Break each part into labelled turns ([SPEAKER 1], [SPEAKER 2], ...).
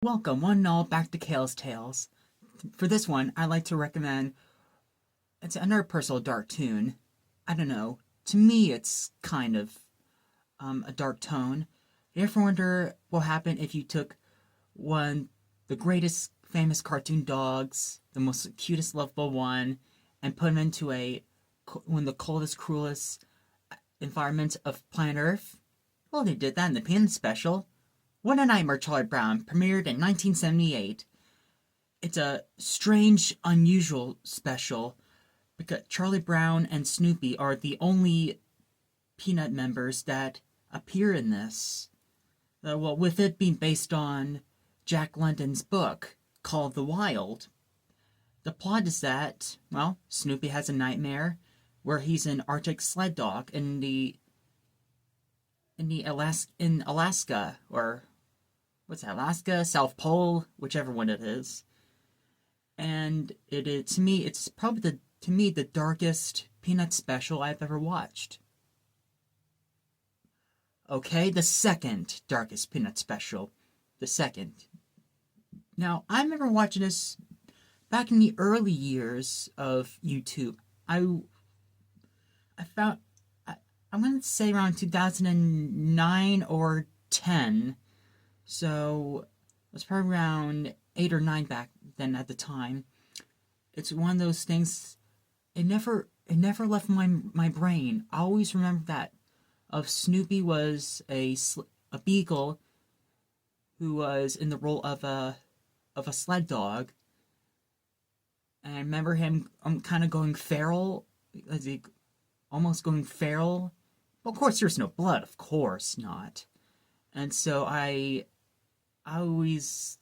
[SPEAKER 1] Welcome, one and all, back to Kale's Tales. For this one, I'd like to recommend it's another personal dark tune. I don't know. To me, it's kind of a dark tone. You ever wonder what happened if you took one, the greatest famous cartoon dogs, the most cutest, lovable one, and put him into one of the coldest, cruelest environments of planet Earth? Well, they did that in the Peanut Special. What a Nightmare, Charlie Brown premiered in 1978. It's a strange, unusual special because Charlie Brown and Snoopy are the only Peanut members that appear in this. Well, with it being based on Jack London's book called The Wild. The plot is that, well, Snoopy has a nightmare where he's an Arctic sled dog in Alaska, or what's that, Alaska, South Pole, whichever one it is. And to me, it's probably the darkest Peanut special I've ever watched. Okay, the second darkest Peanut special. The second. Now, I remember watching this back in the early years of YouTube. I found, I'm going to say around 2009 or 10. So it was probably around 8 or 9 back then at the time. It's one of those things, it never left my brain. I always remember that of Snoopy was a beagle who was in the role of a sled dog. And I remember him kind of going feral, almost going feral. Well, of course, there's no blood, of course not. And so I always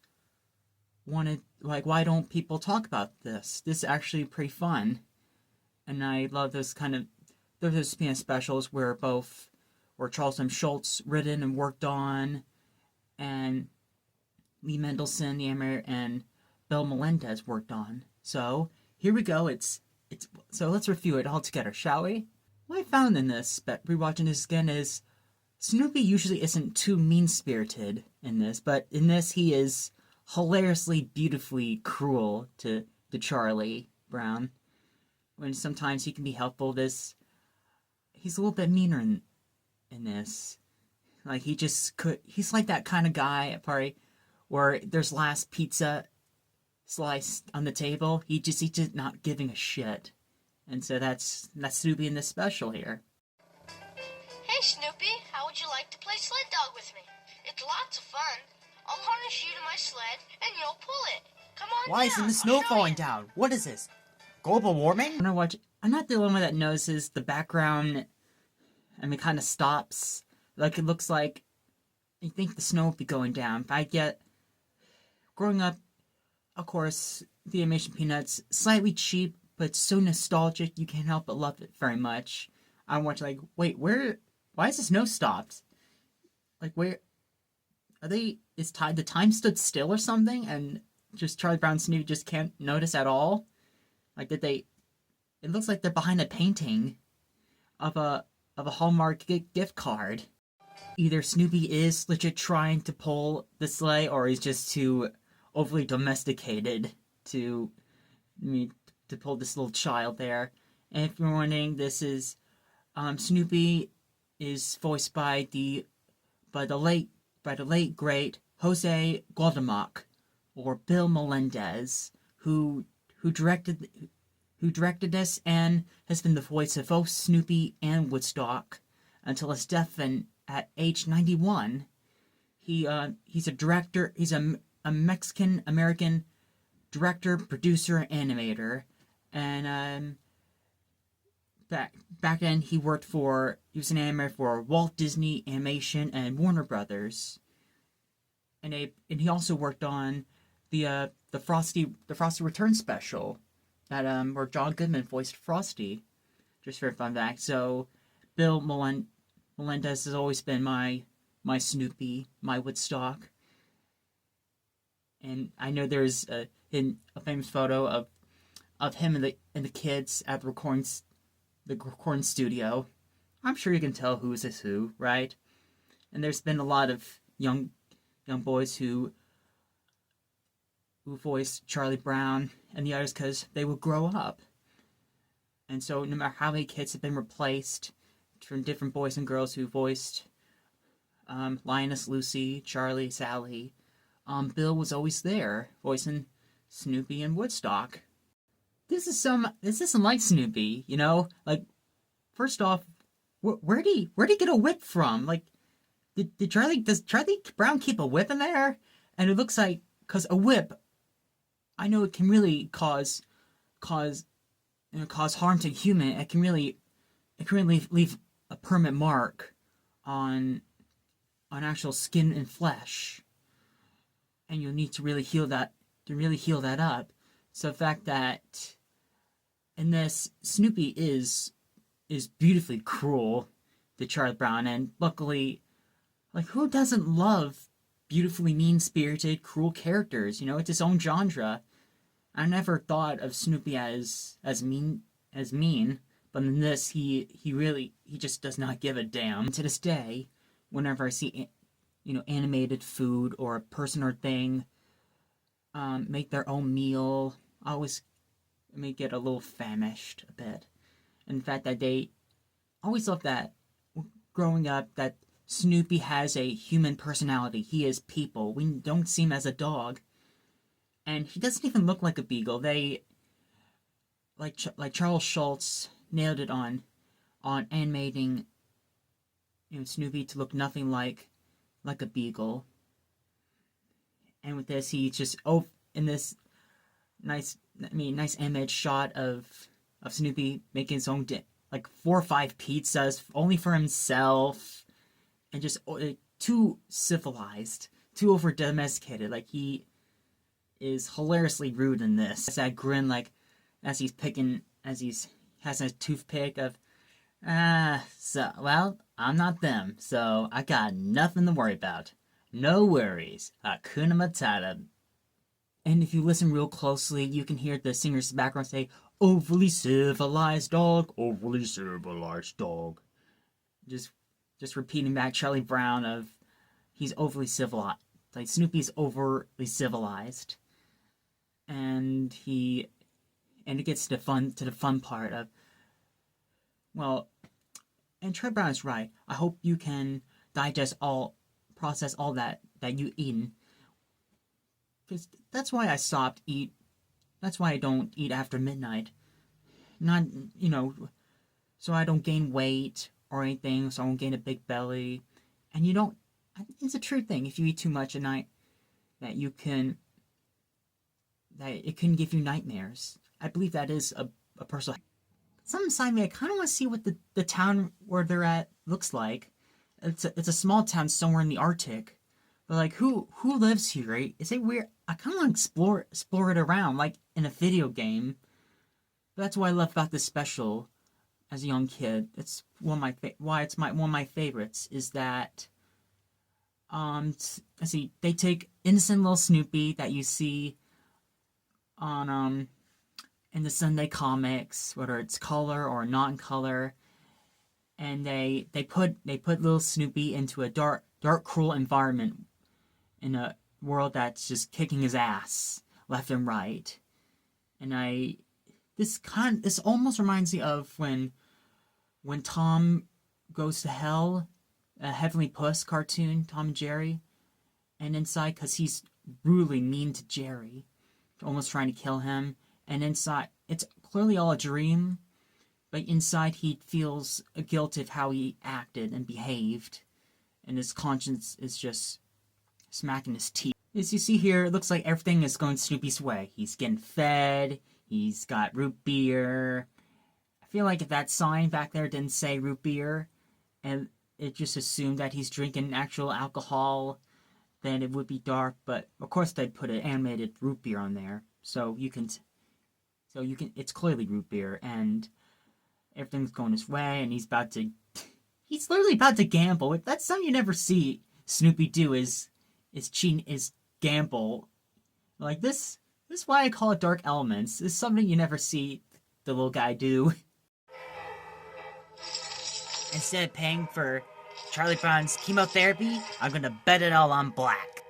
[SPEAKER 1] wanted, like, why don't people talk about this? This is actually pretty fun. And I love those Peanut specials where Charles M. Schultz written and worked on, and Lee Mendelson, the animator, and Bill Melendez worked on. So here we go. So let's review it all together, shall we? What I found in this, rewatching this again, is Snoopy usually isn't too mean-spirited in this, but in this he is hilariously, beautifully cruel to Charlie Brown. When sometimes he can be helpful, he's a little bit meaner in this. Like, he's like that kind of guy at party where there's last pizza slice on the table. He's just not giving a shit. And so that's Snoopy in this special here.
[SPEAKER 2] Hey Snoopy, how would you like to play sled dog with me? It's lots of fun. I'll harness you to my sled and you'll pull it. Come on
[SPEAKER 1] Why
[SPEAKER 2] down.
[SPEAKER 1] isn't the snow
[SPEAKER 2] I'll show
[SPEAKER 1] falling
[SPEAKER 2] you.
[SPEAKER 1] down? What is this? Global warming? I'm not the only one that notices the background, kind of stops. Like, it looks like you think the snow would be going down. But growing up, of course, the animation Peanuts, slightly cheap, but so nostalgic, you can't help but love it very much. I watch, like, wait, why is the snow stopped? Like, where are they? The time stood still or something? And just Charlie Brown and Snoopy just can't notice at all? Like, it looks like they're behind a painting of a Hallmark gift card. Either Snoopy is legit trying to pull the sleigh, or he's just too overly domesticated to pull this little child there. And if you're wondering, this is Snoopy is voiced by the late great Jose Gualdamoc, or Bill Melendez, who directed this and has been the voice of both Snoopy and Woodstock until his death at age 91. He's a director. He's a Mexican American director, producer, animator, and back then he was an animator for Walt Disney Animation and Warner Brothers, and he also worked on the Frosty Return special that where John Goodman voiced Frosty. Just for a fun fact. So Bill Melendez has always been my Snoopy, my Woodstock. And I know there's a famous photo of him and the kids at the recording studio. I'm sure you can tell who is who, right? And there's been a lot of young boys who who voiced Charlie Brown and the others because they would grow up. And so no matter how many kids have been replaced from different boys and girls who voiced Linus, Lucy, Charlie, Sally, Bill was always there, voicing Snoopy and Woodstock. This isn't like Snoopy, you know? Like, first off, where'd he get a whip from? Like, does Charlie Brown keep a whip in there? And it looks like, cause a whip, I know it can really cause harm to a human. It can really leave a permanent mark on actual skin and flesh, and you'll need to really heal that up. So the fact that in this Snoopy is beautifully cruel to Charlie Brown, and luckily, like, who doesn't love beautifully mean-spirited, cruel characters? You know, it's its own genre. I never thought of Snoopy as mean, but in this, he just does not give a damn. And to this day, whenever I see, animated food or a person or thing make their own meal, I always may get a little famished a bit. In fact, that they always loved that growing up, that Snoopy has a human personality. He is people. We don't see him as a dog. And he doesn't even look like a beagle. They, like Charles Schultz nailed it on animating, Snoopy to look nothing like a beagle. And with this, he just in this nice image shot of Snoopy making his own 4 or 5 pizzas only for himself, and just too civilized, too over domesticated. Like, he is hilariously rude in this. It's that grin, like, as he has a toothpick of, well, I'm not them, so I got nothing to worry about. No worries. Hakuna Matata. And if you listen real closely, you can hear the singer's background say, overly civilized dog, overly civilized dog. Just repeating back Charlie Brown of, he's overly civilized. Like, Snoopy's overly civilized. And it gets to the fun part of, well, and Charlie Brown is right. I hope you can process all that you eaten. Because that's why I stopped eat. That's why I don't eat after midnight. Not, so I don't gain weight or anything, so I won't gain a big belly. And it's a true thing. If you eat too much at night, that it can give you nightmares. I believe that is a personal. Some inside me, I kind of want to see what the town where they're at looks like. It's a small town somewhere in the Arctic, but like, who lives here? Right? Is it weird? I kind of want to explore it around, like in a video game. But that's what I love about this special as a young kid. It's one of my favorites is that let's see, they take innocent little Snoopy that you see on in the Sunday comics, whether it's color or not in color, and they put little Snoopy into a dark, cruel environment in a world that's just kicking his ass left and right. And this almost reminds me of when Tom goes to hell, a Heavenly Puss cartoon, Tom and Jerry, and inside, because he's brutally mean to Jerry, almost trying to kill him, and inside, it's clearly all a dream, but inside he feels a guilt of how he acted and behaved, and his conscience is just smacking his teeth. As you see here, it looks like everything is going Snoopy's way. He's getting fed, he's got root beer. I feel like if that sign back there didn't say root beer, and it just assumed that he's drinking actual alcohol, then it would be dark, but of course they'd put an animated root beer on there, so it's clearly root beer, and everything's going his way, and he's literally about to gamble. That's something you never see Snoopy do, is cheat, is gamble. Like, this is why I call it Dark Elements. It's something you never see the little guy do. Instead of paying for Charlie Brown's chemotherapy, I'm gonna bet it all on black.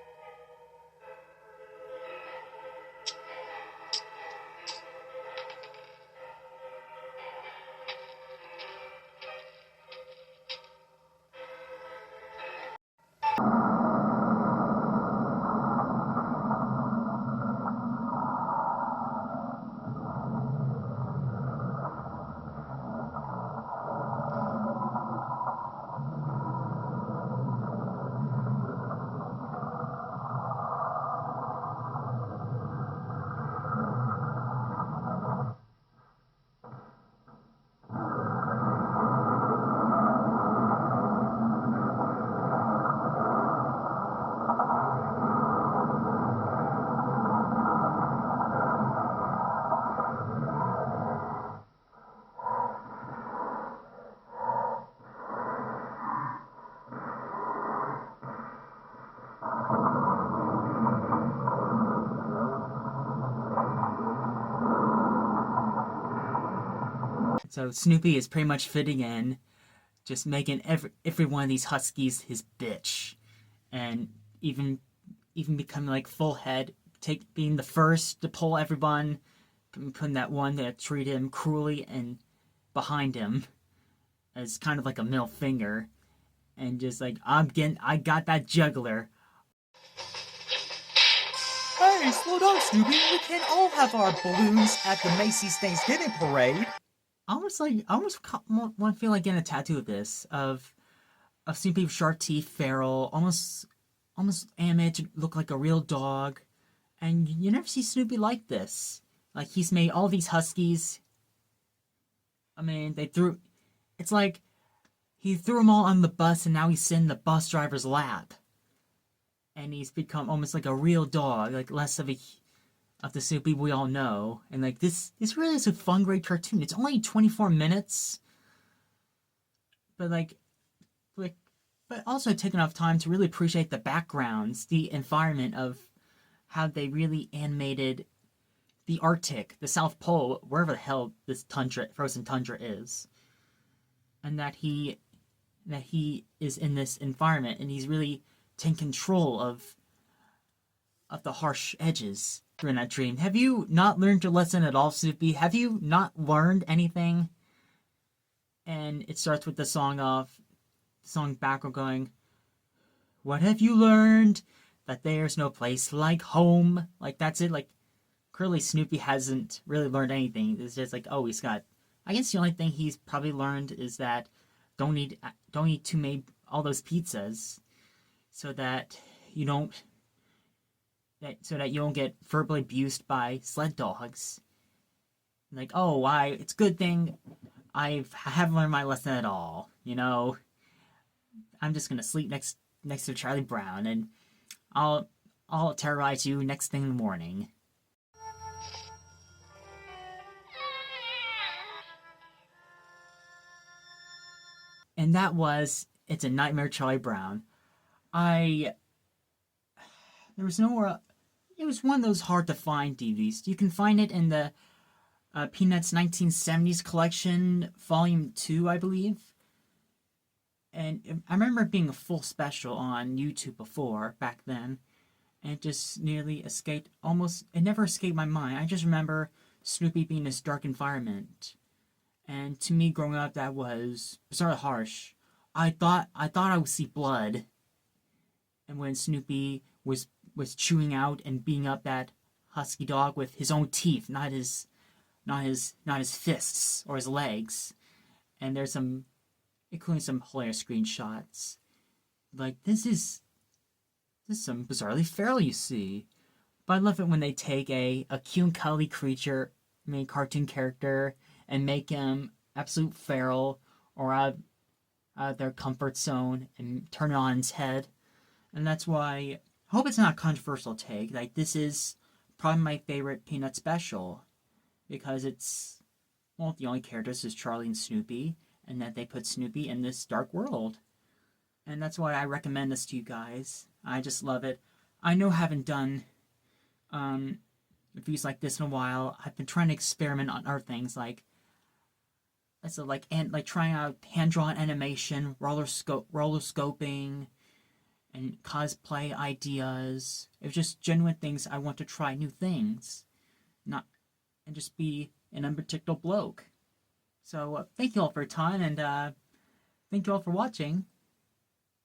[SPEAKER 1] So Snoopy is pretty much fitting in, just making every one of these huskies his bitch, and even becoming like full head, being the first to pull everyone, putting that one that treated him cruelly and behind him as kind of like a middle finger, and just like I got that juggler.
[SPEAKER 3] Hey, slow down, Snoopy. We can't all have our balloons at the Macy's Thanksgiving parade.
[SPEAKER 1] I almost want to feel like getting a tattoo of this of Snoopy with sharp teeth, feral, almost animated to look like a real dog, and you never see Snoopy like this. Like he's made all these huskies. I mean, it's like he threw them all on the bus, and now he's sitting in the bus driver's lap, and he's become almost like a real dog, like less of the Snoopy we all know. And like this really is a fun, great cartoon. It's only 24 minutes, but but also take enough time to really appreciate the backgrounds, the environment of how they really animated the Arctic, the South Pole, wherever the hell this frozen tundra is, and that he is in this environment, and he's really taking control of the harsh edges during that dream. Have you not learned your lesson at all, Snoopy? Have you not learned anything? And it starts with the song background going, "What have you learned? That there's no place like home." Like that's it. Like clearly Snoopy hasn't really learned anything. It's just like, oh, he's got. I guess the only thing he's probably learned is that don't eat too many all those pizzas, so that you don't get verbally abused by sled dogs. Like, oh, it's a good thing I haven't learned my lesson at all. You know, I'm just gonna sleep next to Charlie Brown, and I'll terrorize you next thing in the morning. And that was It's a Nightmare, Charlie Brown. There was nowhere. It was one of those hard to find DVDs. You can find it in the Peanuts 1970s collection, Volume 2, I believe. And I remember it being a full special on YouTube before, back then. And it just nearly escaped, it never escaped my mind. I just remember Snoopy being in this dark environment. And to me, growing up, that was sort of harsh. I thought I would see blood. And when Snoopy was chewing out and beating up that husky dog with his own teeth, not his fists or his legs. And there's including some hilarious screenshots. Like this is some bizarrely feral, you see. But I love it when they take a cute and cuddly creature, cartoon character, and make him absolute feral or out of their comfort zone and turn it on its head. And that's why I hope it's not a controversial take. Like this is probably my favorite Peanut special, because it's the only characters is Charlie and Snoopy, and that they put Snoopy in this dark world. And that's why I recommend this to you guys. I just love it. I know I haven't done reviews like this in a while. I've been trying to experiment on other things like trying out hand-drawn animation, roller scoping, and cosplay ideas. It was just genuine things. I want to try new things, and just be an unpredictable bloke. So thank you all for your time, and thank you all for watching.